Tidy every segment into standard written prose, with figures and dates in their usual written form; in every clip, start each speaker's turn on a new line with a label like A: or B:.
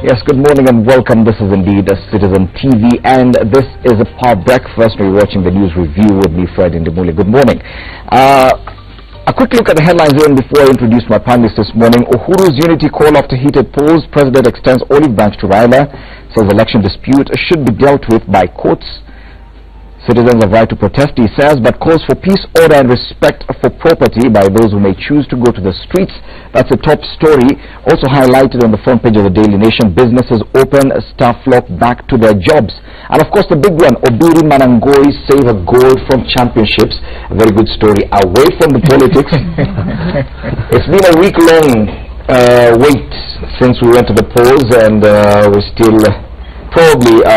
A: Yes, good morning and welcome. This is indeed Citizen TV and this is a Power Breakfast. We're watching the news review with me, Fred Indimuli. Good morning. A quick look at the headlines even before I introduce my panelists this morning. Uhuru's unity call after heated polls. President extends olive branch to Raila. Says election dispute should be dealt with by courts. Citizens have right to protest, he says, but calls for peace, order and respect for property by those who may choose to go to the streets. That's the top story. Also highlighted on the front page of the Daily Nation. Businesses open, staff flock back to their jobs. And of course the big one, Obiri Manangoi save a gold from championships. A very good story. Away from the politics. It's been a week-long wait since we went to the polls, and we're still probably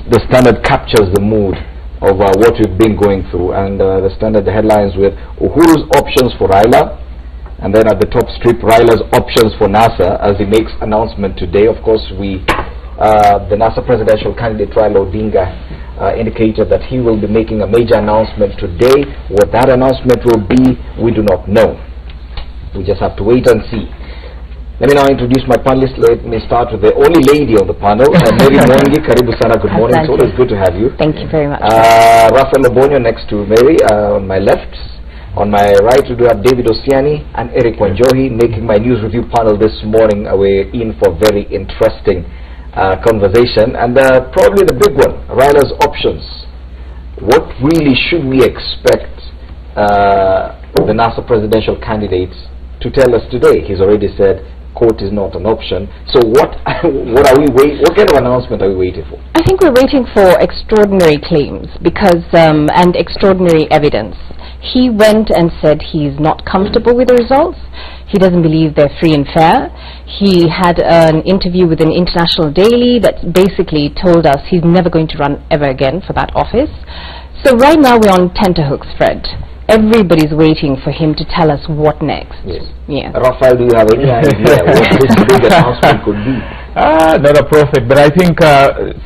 A: the Standard captures the mood of what we've been going through, and the Standard headlines with Uhuru's options for Raila, and then at the top strip, Raila's options for NASA as he makes announcement today. Of course, the NASA presidential candidate Raila Odinga indicated that he will be making a major announcement today. What that announcement will be, we do not know. We just have to wait and see. Let me now introduce my panelists. Let me start with the only lady on the panel, Mary Mwangi. Karibu sana, good morning. It's always good to have you.
B: Thank you very much.
A: Rafael Obonyo next to Mary on my left. On my right, we do have David Osiani and Eric Wanjohi making my news review panel this morning. We're in for a very interesting conversation. And probably the big one, Raila's options. What really should we expect the NASA presidential candidates to tell us today? He's already said court is not an option. So what kind of announcement are we waiting for?
B: I think we're waiting for extraordinary claims because and extraordinary evidence. He went and said he's not comfortable with the results. He doesn't believe they're free and fair. He had an interview with an international daily that basically told us he's never going to run ever again for that office. So right now we're on tenterhooks, Fred. Everybody's waiting for him to tell us what next.
A: Yes.
B: Yeah.
A: Rafael, do you have any idea what this big announcement could be?
C: Not a prophet, but I think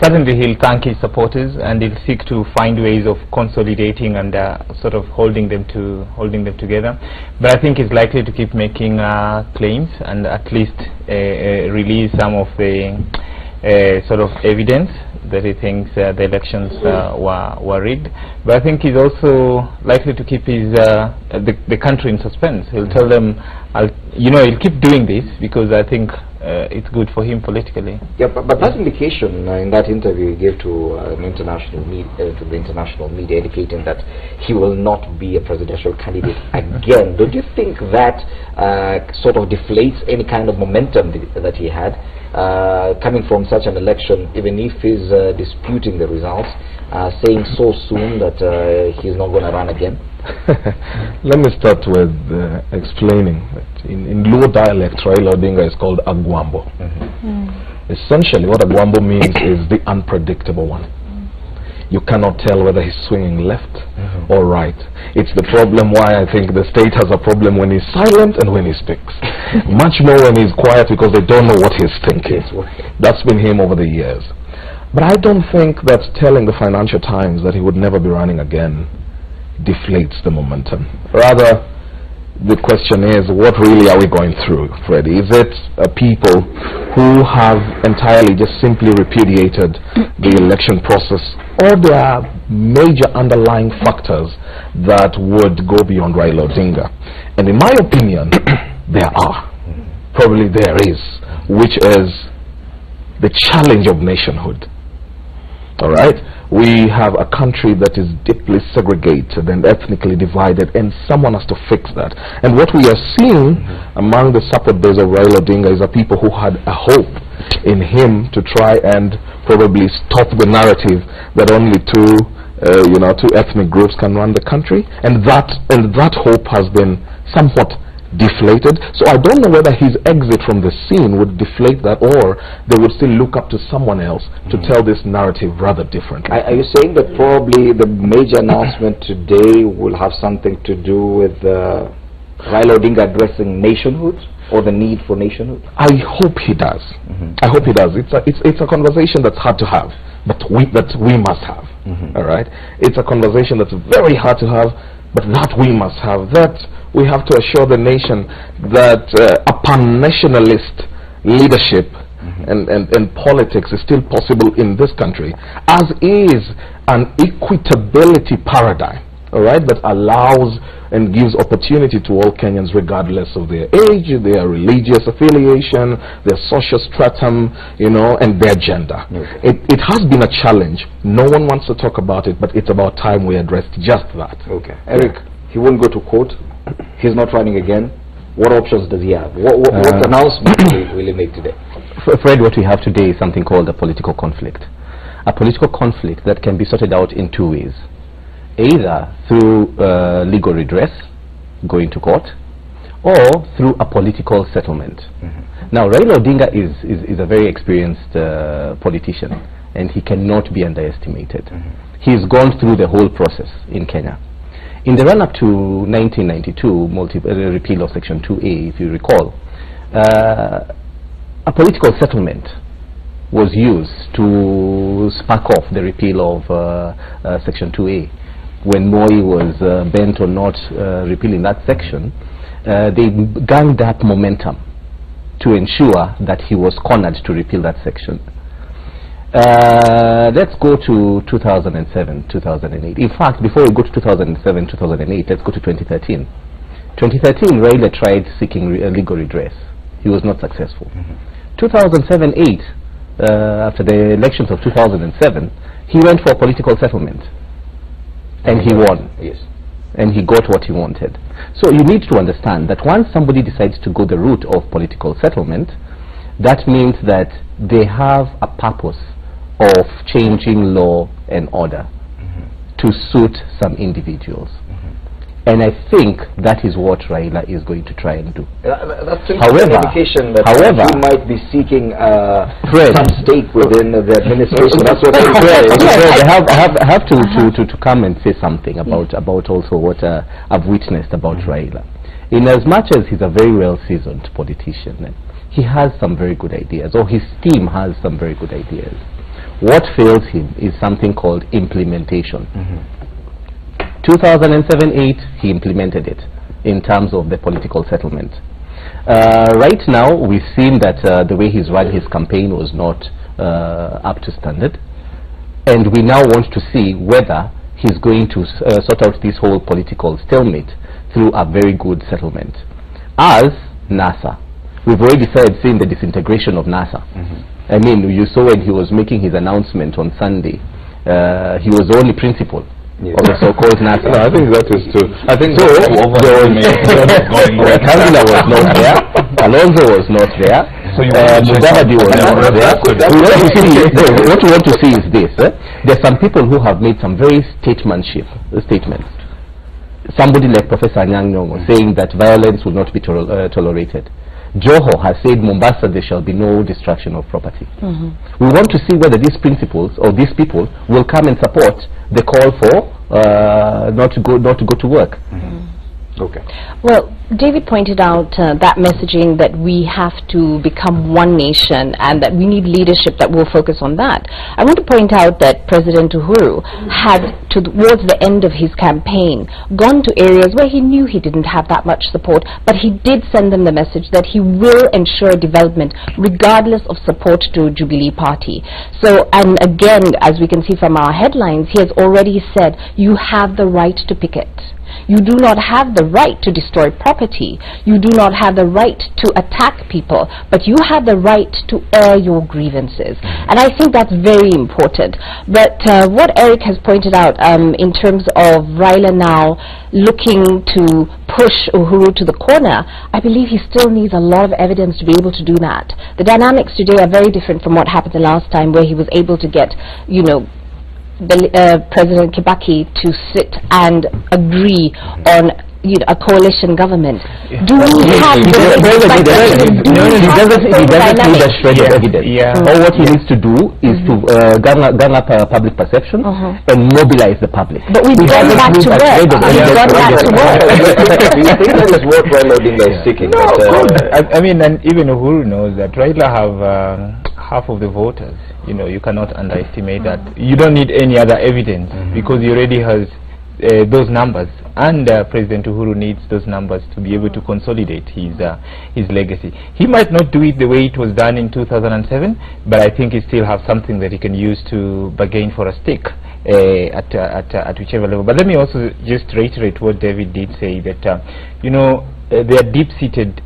C: certainly he'll thank his supporters and he'll seek to find ways of consolidating and sort of holding them together. But I think he's likely to keep making claims and at least release some of the sort of evidence that he thinks the elections were rigged. But I think he's also likely to keep his the country in suspense. He'll tell them, he'll keep doing this because I think it's good for him politically.
A: Yeah, but that indication in that interview he gave to the international media, indicating that he will not be a presidential candidate again. Don't you think that sort of deflates any kind of momentum that he had coming from such an election, even if he's disputing the results, saying so soon that he's not going to run again?
D: Let me start with explaining that in Luo dialect, Raila Odinga is called Agwambo. Essentially, what Agwambo means is the unpredictable one. You cannot tell whether he's swinging left or right. It's the problem why I think the state has a problem when he's silent and when he speaks. Much more when he's quiet because they don't know what he's thinking. That's been him over the years. But I don't think that telling the Financial Times that he would never be running again deflates the momentum. Rather, the question is, what really are we going through, Freddie? Is it people who have entirely just simply repudiated the election process, or there are major underlying factors that would go beyond Raila Odinga? And in my opinion, there are. Probably there is, which is the challenge of nationhood. All right? We have a country that is deeply segregated and ethnically divided, and someone has to fix that. And what we are seeing among the support base of Raila Odinga is a people who had a hope in him to try and probably stop the narrative that only two ethnic groups can run the country, and that hope has been somewhat deflated. So I don't know whether his exit from the scene would deflate that, or they would still look up to someone else to tell this narrative rather differently.
A: Are you saying that probably the major announcement today will have something to do with Raila Odinga addressing nationhood, or the need for nationhood?
D: I hope he does. I hope he does. It's a conversation that's hard to have, but we must have. All right, it's a conversation that's very hard to have, but that we must have. That we have to assure the nation that a pan-nationalist leadership and politics is still possible in this country, as is an equitability paradigm, all right, that allows and gives opportunity to all Kenyans regardless of their age, their religious affiliation, their social stratum, you know, and their gender.
A: Okay.
D: It has been a challenge. No one wants to talk about it, but it's about time we addressed just that.
A: Okay. Eric, he won't go to court. He's not running again. What options does he have? What announcement will he make today?
E: Fred, what we have today is something called a political conflict. A political conflict that can be sorted out in two ways. Either through legal redress, going to court, or through a political settlement. Now, Raila Odinga is a very experienced politician, and he cannot be underestimated. He's gone through the whole process in Kenya. In the run-up to 1992, repeal of Section 2A, if you recall, a political settlement was used to spark off the repeal of Section 2A. When Moi was bent on not repealing that section, they ganged up momentum to ensure that he was cornered to repeal that section. Let's go to 2007, 2008. In fact, before we go to 2007, 2008, let's go to 2013. 2013, Raila tried seeking legal redress. He was not successful. 2007-8, after the elections of 2007, he went for a political settlement. And he won.
A: Yes.
E: And he got what he wanted. So you need to understand that once somebody decides to go the route of political settlement, that means that they have a purpose of changing law and order to suit some individuals. And I think that is what Raila is going to try and do.
A: That's an indication that he might be seeking some stake within the administration. That's what
E: I have to come and say something about also what I've witnessed about Raila. In as much as he's a very well-seasoned politician, he has some very good ideas, or his team has some very good ideas. What fails him is something called implementation. 2007-8, he implemented it in terms of the political settlement. Right now, we've seen that the way he's run his campaign was not up to standard, and we now want to see whether he's going to sort out this whole political stalemate through a very good settlement. As NASA, we've already seen the disintegration of NASA. I mean, you saw when he was making his announcement on Sunday, he was the only principal of the so-called NASA.
D: No, I think that is true. I think
E: so. Kandila was not there. Alonso was not there.
C: So
E: Mudavadi was not there. What we want to see is this. There are some people who have made some very statements. Somebody like Professor Anyang' Nyong'o saying that violence will not be tolerated. Joho has said Mombasa there shall be no destruction of property. We want to see whether these principles or these people will come and support the call for not to go to work.
A: Okay.
B: Well, David pointed out that messaging that we have to become one nation and that we need leadership that will focus on that. I want to point out that President Uhuru had, towards the end of his campaign, gone to areas where he knew he didn't have that much support, but he did send them the message that he will ensure development regardless of support to Jubilee Party. So, and again, as we can see from our headlines, he has already said, you have the right to picket. You do not have the right to destroy property. You do not have the right to attack people, but you have the right to air your grievances. And I think that's very important. But what Eric has pointed out in terms of Raila now looking to push Uhuru to the corner, I believe he still needs a lot of evidence to be able to do that. The dynamics today are very different from what happened the last time, where he was able to get, you know, President Kibaki to sit and agree on a coalition government. Do we have the he doesn't need a shred of evidence.
E: All what he needs to do is to garner up public perception and mobilize the public.
B: But we've gone back to work.
A: Do you think that is what Raila Odinga is seeking?
C: No, I mean, and even Uhuru knows that Raila have half of the voters. You know, you cannot underestimate that. You don't need any other evidence because he already has those numbers, and President Uhuru needs those numbers to be able to consolidate his legacy. He might not do it the way it was done in 2007, but I think he still has something that he can use to bargain for a stake at whichever level. But let me also just reiterate what David did say, that you know, there are deep-seated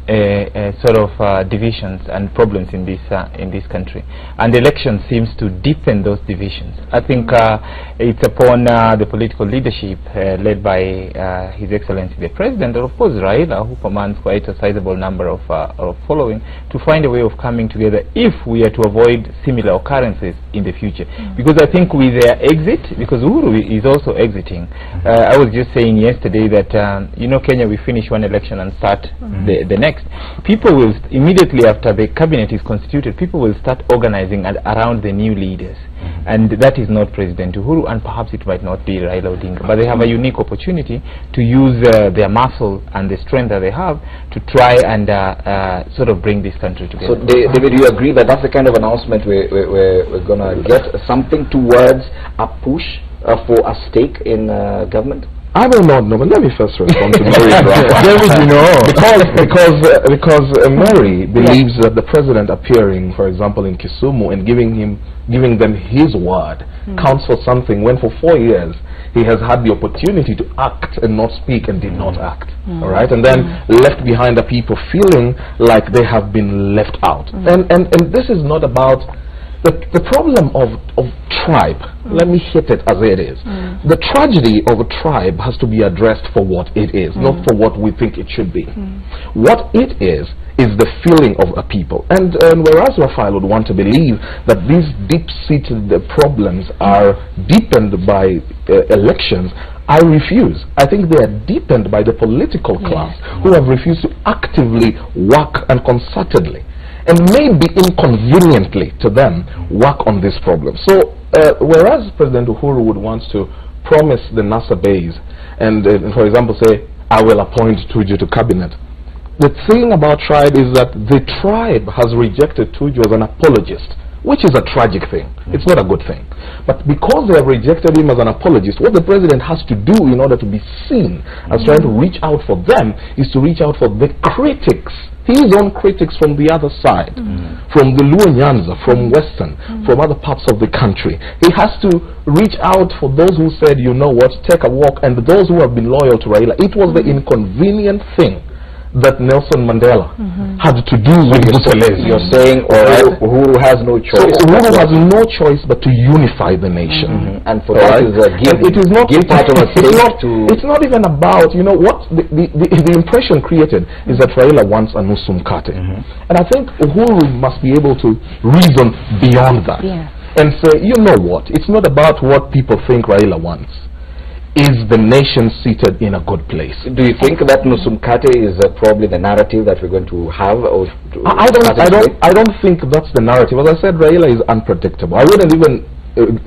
C: sort of divisions and problems in this country, and the election seems to deepen those divisions. I think it's upon the political leadership led by His Excellency the President, and of course Raila, who commands quite a sizable number of following, to find a way of coming together if we are to avoid similar occurrences in the future. Because I think with their exit, because Uhuru is also exiting, I was just saying yesterday that you know, Kenya, we finish one election and start the next. People will immediately after the cabinet is constituted, people will start organizing around the new leaders, and that is not President Uhuru, and perhaps it might not be Raila Odinga, but they have a unique opportunity to use their muscle and the strength that they have to try and sort of bring this country together.
A: So David, do you agree that that's the kind of announcement we're going to get, something towards a push for a stake in government?
D: I will not know, but let me first respond to Mary. David, you know, because Mary believes that the president appearing, for example, in Kisumu and giving them his word counts for something, when for 4 years he has had the opportunity to act and not speak and did not act. All right, and then left behind the people feeling like they have been left out. And this is not about the problem of tribe. Let me hit it as it is. The tragedy of a tribe has to be addressed for what it is, not for what we think it should be. What it is the feeling of a people. And whereas Raphael would want to believe that these deep-seated problems are deepened by elections, I refuse. I think they are deepened by the political class who have refused to actively work and concertedly, and maybe inconveniently to them, work on this problem. So whereas President Uhuru would want to promise the NASA base and for example say, I will appoint Tuju to cabinet, the thing about tribe is that the tribe has rejected Tuju as an apologist, which is a tragic thing. It's not a good thing. But because they have rejected him as an apologist, what the president has to do in order to be seen as trying to reach out for them is to reach out for the critics, his own critics from the other side, from the Luo Nyanza, from Western, from other parts of the country. He has to reach out for those who said, you know what, take a walk, and those who have been loyal to Raila. It was the inconvenient thing that Nelson Mandela had to do with Buthelezi.
A: You're saying Uhuru has no choice.
D: So Uhuru has no choice but to unify the nation.
A: And for that is
D: it is not
A: part of a
D: it's not even about, you know, what the impression created is that Raila wants a Nusu Mkate. And I think Uhuru must be able to reason beyond that and say, you know what, it's not about what people think Raila wants. Is the nation seated in a good place?
A: Do you think that Nusu Mkate is probably the narrative that we're going to have? Or
D: I don't think that's the narrative. As I said, Raila is unpredictable. I wouldn't even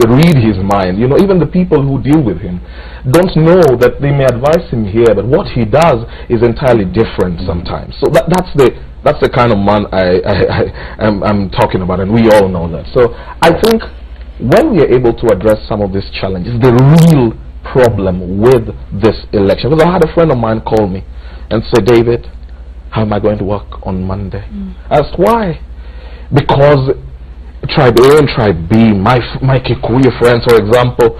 D: read his mind. You know, even the people who deal with him don't know that they may advise him here, but what he does is entirely different sometimes. So that's the kind of man I'm talking about, and we all know that. So I think when we are able to address some of these challenges, the real problem with this election, because I had a friend of mine call me and say, David, how am I going to work on Monday? I asked why. Because tribe A and tribe B, my Kikuyu friends, for example,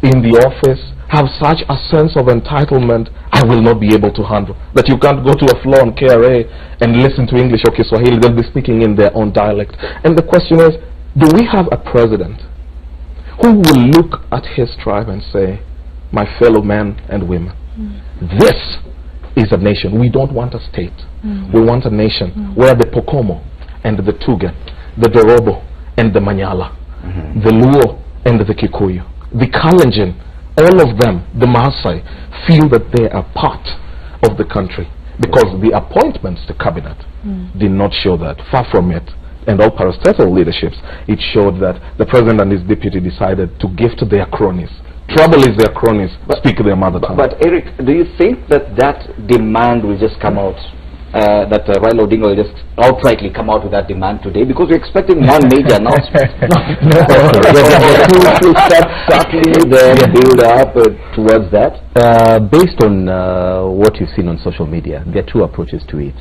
D: in the office have such a sense of entitlement I will not be able to handle. That you can't go to a floor on KRA and listen to English or Kiswahili, they'll be speaking in their own dialect. And the question is, do we have a president who will look at his tribe and say, my fellow men and women, this is a nation. We don't want a state. We want a nation where the Pokomo and the Tugen, the Dorobo and the Manyala, the Luo and the Kikuyu, the Kalenjin, all of them, the Maasai, feel that they are part of the country, because the appointments to cabinet did not show that. Far from it. And all parastatal leaderships, it showed that the president and his deputy decided to gift their cronies. Trouble is their cronies speak their mother tongue.
A: But Eric, do you think that that demand will just come out that Raila Odinga will just outrightly come out with that demand today? Because we're expecting one major announcement. Two steps certainly then build up towards that.
E: Based on what you've seen on social media, there are two approaches to it.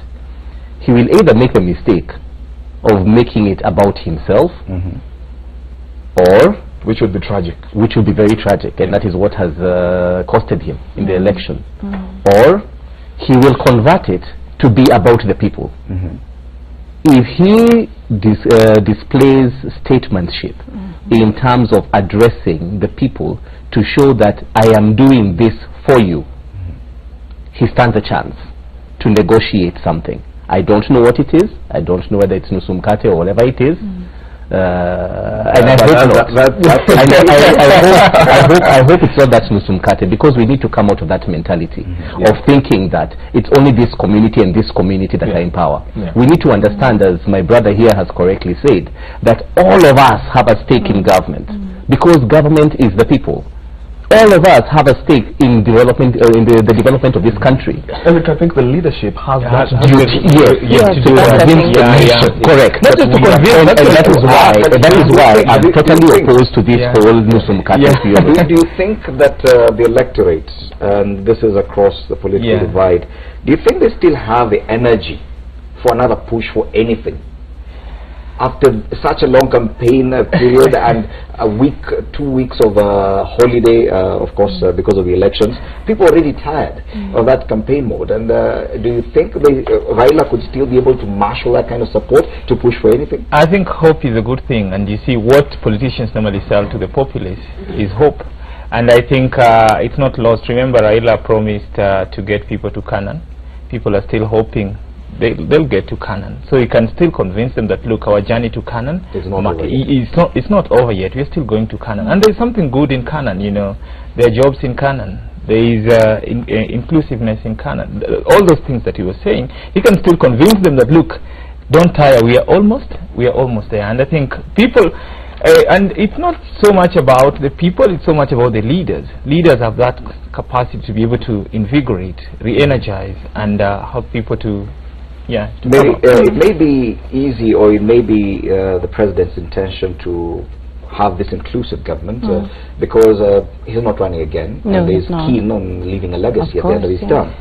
E: He will either make the mistake of making it about himself, or
D: which would be tragic.
E: Which would be very tragic, and that is what has costed him in the election. Or he will convert it to be about the people. If he displays statesmanship in terms of addressing the people to show that I am doing this for you, he stands a chance to negotiate something. I don't know what it is. I don't know whether it's Nusumkate or whatever it is. And I hope it's not that Nusumkate, because we need to come out of that mentality of thinking that it's only this community and this community that are in power. We need to understand, as my brother here has correctly said, that all of us have a stake in government, because government is the people. All of us have a stake in development, in the development of this country.
D: Eric, I think the leadership has that
E: duty. Correct. Not just to convince, and that is why I'm totally opposed to this whole Nusumkate theory.
A: Do you think that the electorate, and this is across the political divide, do you think they still have the energy for another push for anything? After such a long campaign period and a week, 2 weeks of holiday, of course, because of the elections, people are already tired of that campaign mode. And do you think Raila could still be able to marshal that kind of support to push for anything?
C: I think hope is a good thing, and you see what politicians normally sell to the populace is hope. And I think it's not lost. Remember, Raila promised to get people to Canaan. People are still hoping they'll get to Canaan, so you can still convince them that, look, our journey to Canaan it's not over yet. We're still going to Canaan, and there's something good in Canaan. You know, there are jobs in Canaan, there is inclusiveness in Canaan. All those things that he was saying, he can still convince them that, look, don't tire, we are almost there. And I think people, and it's not so much about the people, it's so much about the leaders. Leaders have that capacity to be able to invigorate, re-energize, and help people to it may be easy, or it may be the president's intention to have this inclusive government because he's not running again, and he's keen on leaving a legacy at the end of his term.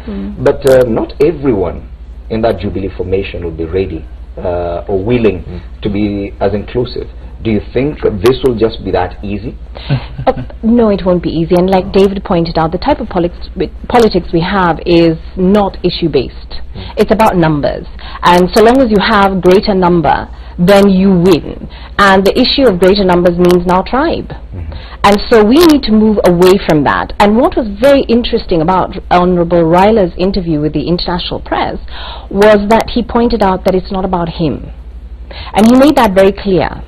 C: But not everyone in that Jubilee formation will be ready or willing to be as inclusive. Do you think this will just be that easy?
B: No, it won't be easy. And like David pointed out, the type of politics we have is not issue-based. It's about numbers. And so long as you have greater number, then you win. And the issue of greater numbers means now tribe. And so we need to move away from that. And what was very interesting about Honorable Raila's interview with the international press was that he pointed out that it's not about him. And he made that very clear.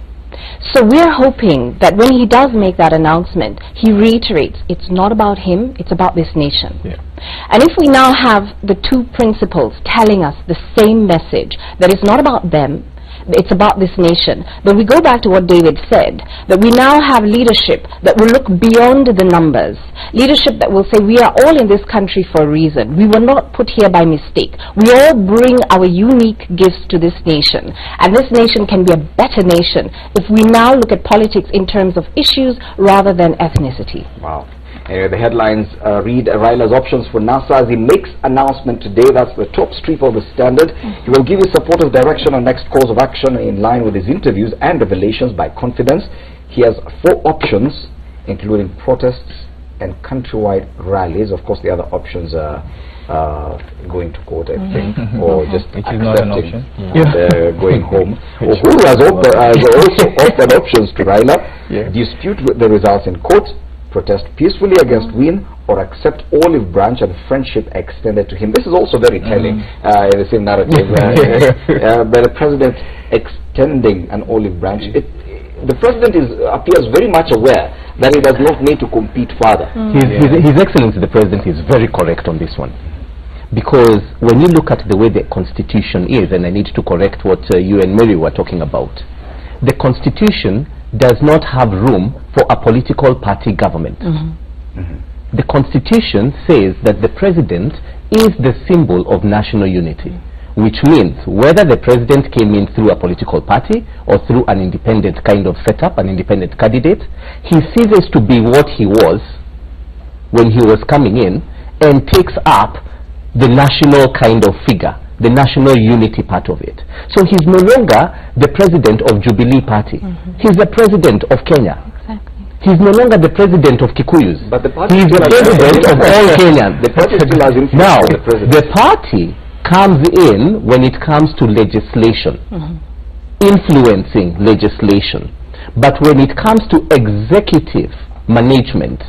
B: So we're hoping that when he does make that announcement, he reiterates it's not about him, it's about this nation. And if we now have the two principals telling us the same message, that it's not about them, it's about this nation, then we go back to what David said, that we now have leadership that will look beyond the numbers, leadership that will say we are all in this country for a reason, we were not put here by mistake, we all bring our unique gifts to this nation, and this nation can be a better nation if we now look at politics in terms of issues rather than ethnicity.
A: Wow. The headlines read Raila's options for NASA as he makes announcement today. That's the top strip of the Standard. He will give his supporters direction on next course of action in line with his interviews and revelations by confidence. He has 4 options, including protests and countrywide rallies. Of course, the other options are going to court, I think, or just accepting going home. Uhuru has also offered options to Raila. Dispute with the results in court, protest peacefully against win, or accept olive branch and friendship extended to him. This is also very telling, the same narrative. But the president extending an olive branch, the president appears very much aware that he does not need to compete further.
E: His Excellency the President is very correct on this one. Because when you look at the way the Constitution is, and I need to correct what you and Mary were talking about, the Constitution does not have room for a political party government. The Constitution says that the President is the symbol of national unity. which means whether the president came in through a political party or through an independent kind of setup, an independent candidate, he ceases to be what he was when he was coming in and takes up the national kind of figure, the national unity part of it. So he's no longer the president of Jubilee Party. He's the president of Kenya. He's no longer the president of Kikuyus.
A: But the party
E: he's the president of all Kenyans.
A: The party still has influence
E: now,
A: on the president.
E: the party comes in when it comes to legislation, influencing legislation. But when it comes to executive management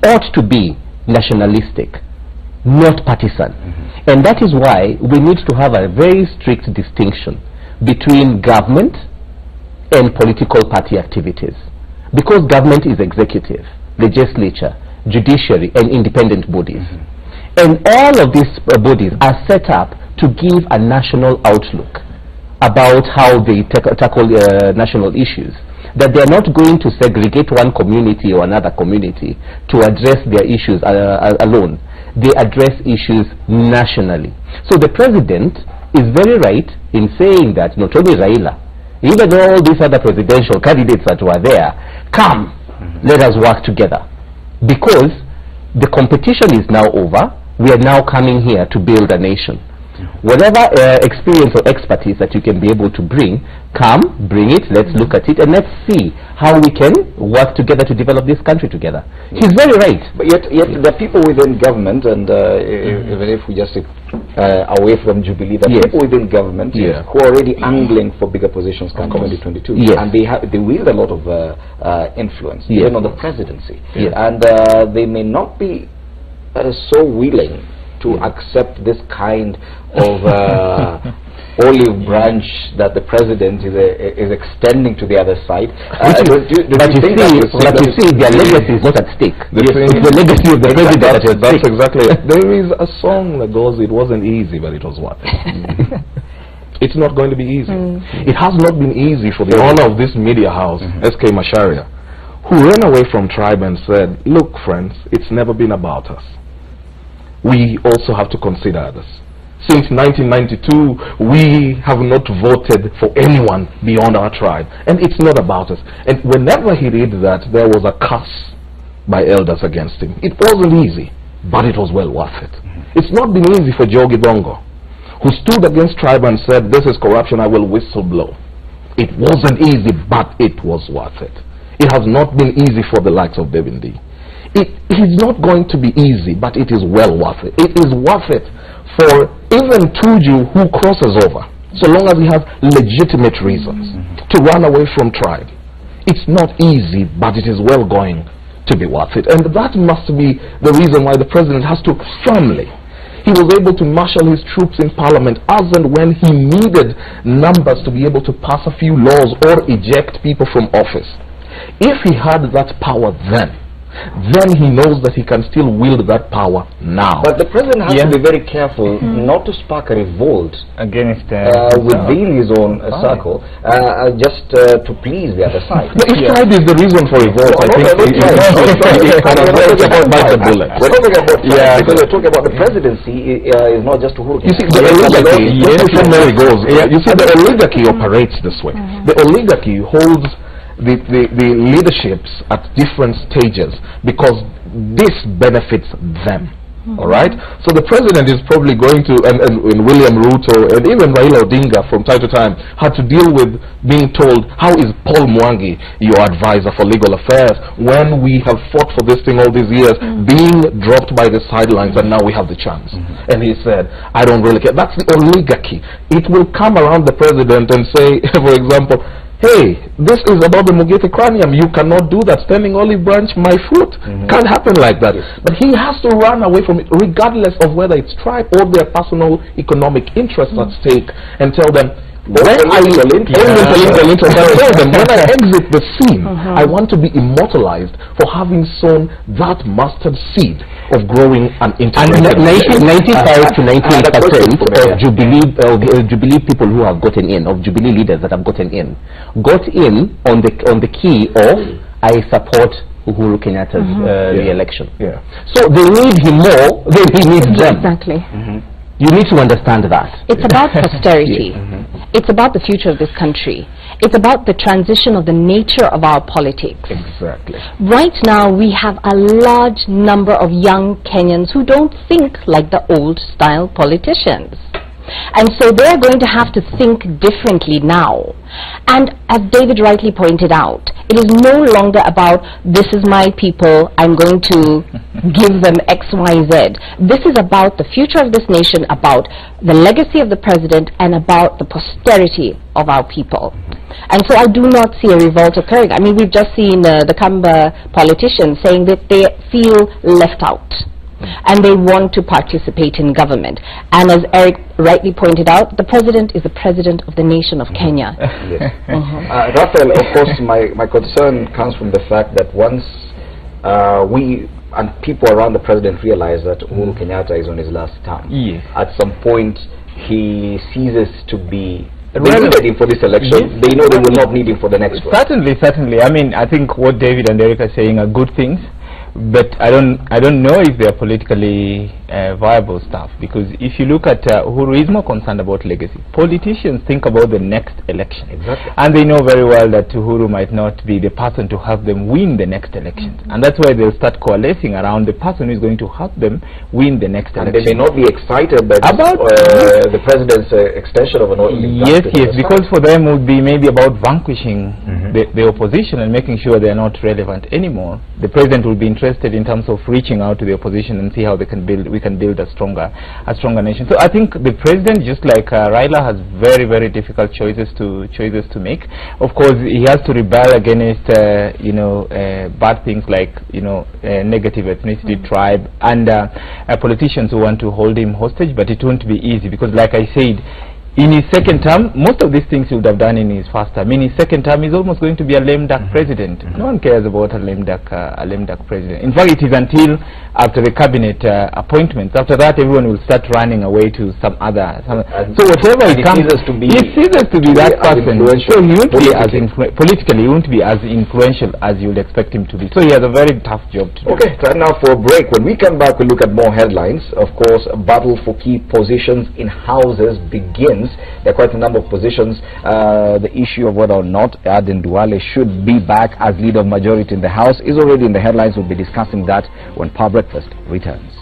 E: ought to be nationalistic, not partisan. And that is why we need to have a very strict distinction between government and political party activities, because government is executive, legislature, judiciary, and independent bodies. And all of these bodies are set up to give a national outlook about how they tackle national issues, that they are not going to segregate one community or another community to address their issues alone. They address issues nationally. So the president is very right in saying that not only Raila, even all these other presidential candidates that were there, come, let us work together. Because the competition is now over, we are now coming here to build a nation. Whatever experience or expertise that you can be able to bring, come, bring it, let's look at it, and let's see how we can work together to develop this country together. He's very right.
A: But yet there are people within government, and even if we just away from Jubilee, there are people within government who are already angling for bigger positions come 2022. And they wield a lot of influence, even on the presidency. And they may not be so willing to accept this kind of olive branch that the president is extending to the other side.
E: But you see, their legacy is not at stake. It's the legacy of the president that is at stake.
D: That's exactly it. There is a song that goes, it wasn't easy, but it was worth it. It's not going to be easy. It has not been easy for the owner of this media house, SK Macharia, who ran away from tribe and said, look friends, it's never been about us. We also have to consider others. Since 1992, we have not voted for anyone beyond our tribe. And it's not about us. And whenever he did that, there was a curse by elders against him. It wasn't easy, but it was well worth it. It's not been easy for Jogi Bongo, who stood against tribe and said, this is corruption, I will whistle blow. It wasn't easy, but it was worth it. It has not been easy for the likes of Devin D. It is not going to be easy, but it is well worth it. It is worth it for even Tuju who crosses over, so long as he has legitimate reasons to run away from tribe. It's not easy, but it is well going to be worth it. And that must be the reason why the president has to firmly, he was able to marshal his troops in parliament as and when he needed numbers to be able to pass a few laws or eject people from office. If he had that power then he knows that he can still wield that power now.
A: But the president has to be very careful not to spark a revolt
C: against
A: within his own circle, just to please the other side.
D: But if pride is the reason for revolt, I think
A: because we're talking about the presidency is not just Uhuru.
D: You see, the oligarchy, you see, the oligarchy operates this way. The oligarchy holds the leaderships at different stages because this benefits them. Alright? So the president is probably going to, and William Ruto and even Raila Odinga from time to time had to deal with being told, how is Paul Mwangi, your advisor for legal affairs, when we have fought for this thing all these years, being dropped by the sidelines and now we have the chance. And he said, I don't really care. That's the oligarchy. It will come around the president and say, for example, hey, this is about the Mugete cranium. You cannot do that. Standing olive branch, my foot. Can't happen like that. But he has to run away from it, regardless of whether it's tribe or their personal economic interests at stake, and tell them, when I exit the scene, I want to be immortalized for having sown that mustard seed of growing an integrated
E: nation. 95 to 98% of Jubilee people who have gotten in, of Jubilee leaders that have gotten in, got in on the key of I support Uhuru Kenyatta's re-election. So they need him more than he needs them.
B: Exactly.
E: You need to understand that.
B: It's about posterity. It's about the future of this country. It's about the transition of the nature of our politics.
A: Exactly.
B: Right now, we have a large number of young Kenyans who don't think like the old-style politicians. And so they're going to have to think differently now. And as David rightly pointed out, it is no longer about, this is my people, I'm going to give them X, Y, Z. This is about the future of this nation, about the legacy of the president, and about the posterity of our people. And so I do not see a revolt occurring. I mean, we've just seen the Kamba politicians saying that they feel left out. And they want to participate in government. And as Eric rightly pointed out, the president is the president of the nation of Kenya.
A: Yes. Raphael, of course, my concern comes from the fact that once we and people around the president realize that Uhuru Kenyatta is on his last term, at some point he ceases to be. They needed him for this election. They know they will not need him for the next one.
C: Certainly. I mean, I think what David and Eric are saying are good things. But I don't know if they're politically viable stuff, because if you look at Uhuru is more concerned about legacy. Politicians think about the next election.
A: Exactly.
C: And they know very well that Uhuru might not be the person to help them win the next election. And that's why they'll start coalescing around the person who's going to help them win the next election.
A: And they may not be excited about the president's extension of an ordinary.
C: Yes, because for them it would be maybe about vanquishing the opposition and making sure they're not relevant anymore. The president will be interested in terms of reaching out to the opposition and see how we can build a stronger nation. So I think the president, just like Raila, has very, very difficult choices to make. Of course, he has to rebel against bad things like negative ethnicity, tribe, and politicians who want to hold him hostage. But it won't be easy, because, like I said, in his second term, most of these things he would have done in his first term. In his second term, he's almost going to be a lame duck president. No one cares about a lame duck president. In fact, it is until after the cabinet appointments. After that, everyone will start running away to some other. So whatever it comes, he ceases to be that person. So he won't be as politically, he won't be as influential as you would expect him to be. So he has a very tough job to do.
A: Okay, time now for a break. When we come back, we'll look at more headlines. Of course, a battle for key positions in houses begins. There are quite a number of positions. The issue of whether or not Aden Duale should be back as leader of majority in the House is already in the headlines. We'll be discussing that when Power Breakfast returns.